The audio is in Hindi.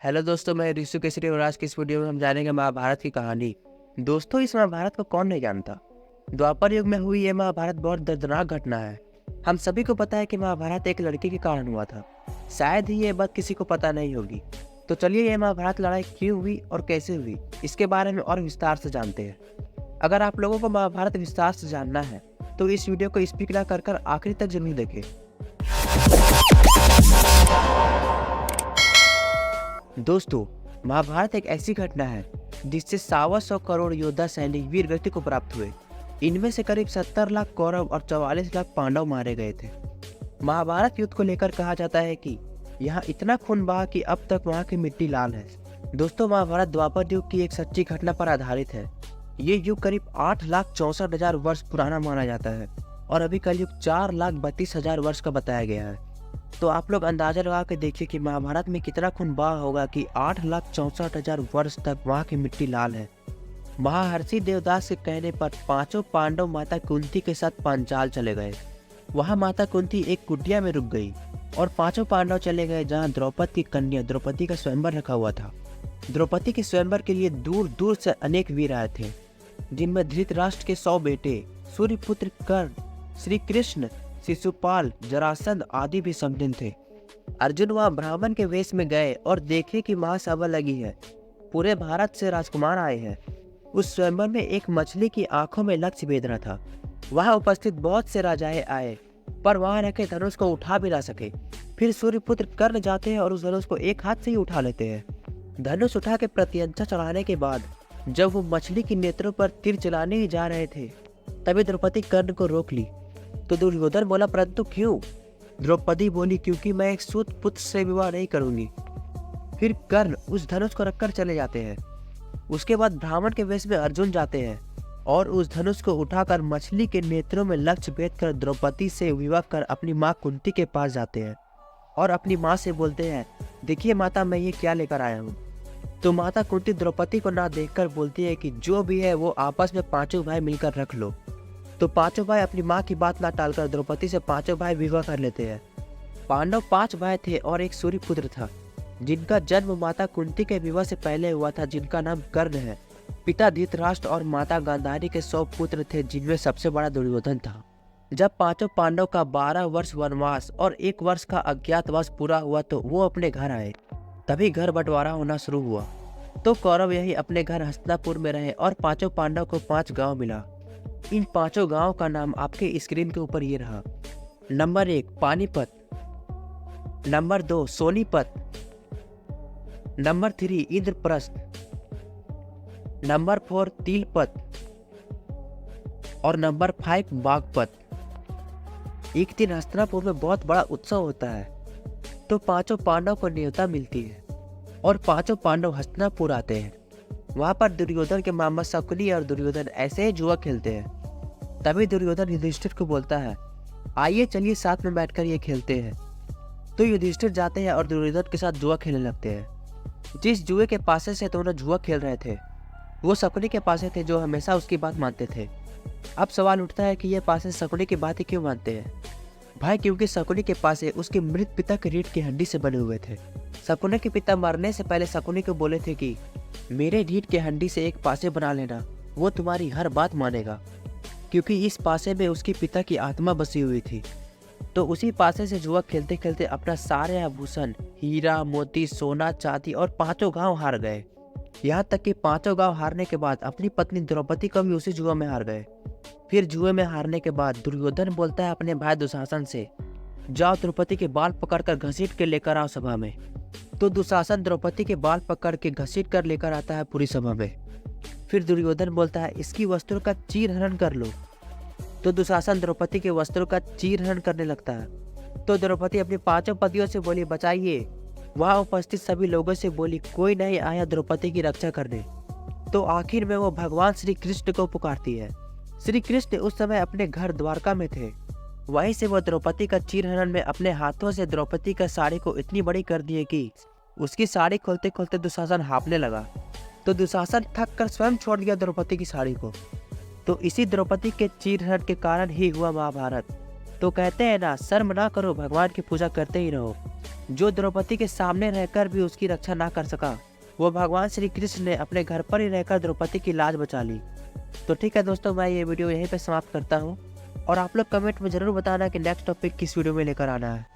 हेलो दोस्तों, मैं ऋषु केसरी और आज की इस वीडियो में हम जानेंगे महाभारत की कहानी। दोस्तों, इस महाभारत को कौन नहीं जानता। द्वापर युग में हुई ये महाभारत बहुत दर्दनाक घटना है। हम सभी को पता है कि महाभारत एक लड़के के कारण हुआ था। शायद ही ये बात किसी को पता नहीं होगी। तो चलिए ये महाभारत लड़ाई क्यों हुई और कैसे हुई, इसके बारे में और विस्तार से जानते हैं। अगर आप लोगों को महाभारत विस्तार से जानना है तो इस वीडियो को स्किप ना कर आखिरी तक जरूर देखें। दोस्तों, महाभारत एक ऐसी घटना है जिससे 100 करोड़ योद्धा सैनिक वीर गति को प्राप्त हुए। इनमें से करीब 70 लाख कौरव और 44 लाख पांडव मारे गए थे। महाभारत युद्ध को लेकर कहा जाता है कि यहाँ इतना खून बहा कि अब तक वहाँ की मिट्टी लाल है। दोस्तों, महाभारत द्वापर युग की एक सच्ची घटना पर आधारित है। ये युग करीब 8,64,000 वर्ष पुराना माना जाता है और अभी कलयुग 4,32,000 वर्ष का बताया गया है। तो आप लोग अंदाजा लगा के देखिए कि महाभारत में कितना खून बहा होगा कि 8,64,000 वर्ष तक वहाँ की मिट्टी लाल है। महर्षि देवदास के कहने पर पांचों पांडव माता कुंती के साथ पांचाल चले गए। वहाँ माता कुंती एक कुटिया में रुक गई और पांचों पांडव चले गए जहाँ द्रौपदी की कन्या द्रौपदी का स्वयंवर रखा हुआ था। द्रौपदी के स्वयंवर के लिए दूर दूर से अनेक वीर आए थे, जिनमें धृतराष्ट्र के 100 बेटे, सूर्यपुत्र कर्ण, श्री कृष्ण, शिशुपाल, जरासंध आदि भी सम्मिलित थे। अर्जुन वहां ब्राह्मण के वेश में गए और देखे कि महासभा लगी है। पूरे भारत से राजकुमार आए हैं। उस स्वयंवर में एक मछली की आंखों में लक्ष्य भेद रहा था। वहां उपस्थित बहुत से राजाएं आए, पर वहां रखे धनुष को उठा भी ना सके। फिर सूर्यपुत्र कर्ण जाते हैं और उस धनुष को एक हाथ से ही उठा लेते हैं। धनुष उठा के प्रत्यंचा चढ़ाने के बाद जब वो मछली की नेत्रों पर तीर चलाने ही जा रहे थे, तभी द्रौपदी कर्ण को रोक ली। तो दुर्योधन बोला, परंतु क्यों? द्रौपदी बोली, क्योंकि मैं एक सूत पुत्र से विवाह नहीं करूंगी। फिर कर्ण उस धनुष को रखकर चले जाते हैं। उसके बाद ब्राह्मण के वेश में अर्जुन जाते हैं और उस धनुष को उठाकर मछली के नेत्रों में लक्ष्य भेद कर द्रौपदी से विवाह कर अपनी माँ कुंती के पास जाते हैं और अपनी माँ से बोलते हैं, देखिए माता, मैं ये क्या लेकर आया हूँ। तो माता कुंती द्रौपदी को ना देखकर बोलती है कि जो भी है वो आपस में पांचों भाई मिलकर रख लो। तो पांचों भाई अपनी माँ की बात ना टालकर द्रौपदी से पांचों भाई विवाह कर लेते हैं। पांडव 5 भाई थे और एक सूर्यपुत्र था, जिनका जन्म माता कुंती के विवाह से पहले हुआ था, जिनका नाम कर्ण है। पिता धृतराष्ट्र और माता गांधारी के 100 पुत्र थे, जिनमें सबसे बड़ा दुर्योधन था। जब पांचों पांडव का 12 वर्ष वनवास और 1 वर्ष का अज्ञातवास पूरा हुआ तो वो अपने घर आए। तभी घर बंटवारा होना शुरू हुआ। तो कौरव यही अपने घर हस्तिनापुर में रहे और पांचों पांडव को 5 गांव मिला। इन पांचों गांवों का नाम आपके स्क्रीन के ऊपर ये रहा। Number 1 Panipat, number 2 Sonipat, number 3 Indraprastha, number 4 Tilpat और नंबर 5 बागपत। एक दिन हस्तिनापुर में बहुत बड़ा उत्सव होता है, तो पांचों पांडव को न्योता मिलती है और पांचों पांडव हस्तिनापुर आते हैं। वहां पर दुर्योधन के मामा शकुनी और दुर्योधन ऐसे ही जुआ खेलते हैं। तभी दुर्योधन युधिष्ठिर को बोलता है, आइए चलिए साथ में बैठकर ये खेलते हैं। तो युधिष्ठिर जाते हैं और दुर्योधन के साथ जुआ खेलने लगते हैं। जिस जुए के पासे से दोनों जुआ खेल रहे थे वो शकुनी के पासे थे, जो हमेशा उसकी बात मानते थे। अब सवाल उठता है कि ये पासे शकुनी की बात ही क्यों मानते हैं? भाई, क्योंकि शकुनी के पासे उसके मृत पिता के रीढ़ की हड्डी से बने हुए थे। शकुनी के पिता मरने से पहले शकुनी को बोले थे कि मेरे रीढ़ के हड्डी से एक पासे बना लेना, वो तुम्हारी हर बात मानेगा। क्योंकि इस पासे में उसकी पिता की आत्मा बसी हुई थी। तो उसी पासे से जुआ खेलते खेलते अपना सारे आभूषण, हीरा मोती, सोना चांदी और 5 गांव हार गए। यहाँ तक कि 5 गांव हारने के बाद अपनी पत्नी द्रौपदी को भी उसी जुआ में हार गए। फिर जुए में हारने के बाद दुर्योधन बोलता है अपने भाई दुशासन से, जाओ द्रौपदी के बाल पकड़कर घसीट के लेकर आओ सभा में। तो दुशासन द्रौपदी के बाल पकड़ के घसीट कर लेकर आता है पूरी सभा में। फिर दुर्योधन बोलता है, इसकी वस्त्रों का चीर हरण कर लो। तो दुशासन द्रौपदी के वस्त्रों का चीर हरण करने लगता है। तो द्रौपदी अपनी 5 पतियों से बोली, बचाइए। वहां उपस्थित सभी लोगों से बोली, कोई नहीं आया द्रौपदी की रक्षा करने। तो आखिर में वो भगवान श्री कृष्ण को पुकारती है। श्री कृष्ण उस समय अपने घर द्वारका में थे। वहीं से वो द्रौपदी का चीर हरण में अपने हाथों से द्रौपदी का साड़ी को इतनी बड़ी कर दिए कि उसकी साड़ी खोलते खोलते दुशासन हाँफने लगा। तो दुशासन थक कर स्वयं छोड़ दिया द्रौपदी की साड़ी को। तो इसी द्रौपदी के चीर हरण के कारण ही हुआ महाभारत। तो कहते हैं ना, शर्म ना करो, भगवान की पूजा करते ही रहो। जो द्रौपदी के सामने रहकर भी उसकी रक्षा ना कर सका, वो भगवान श्री कृष्ण ने अपने घर पर ही रहकर द्रौपदी की लाज बचा ली। तो ठीक है दोस्तों, मैं ये वीडियो यहीं पे समाप्त करता हूँ और आप लोग कमेंट में ज़रूर बताना कि नेक्स्ट टॉपिक किस वीडियो में लेकर आना है।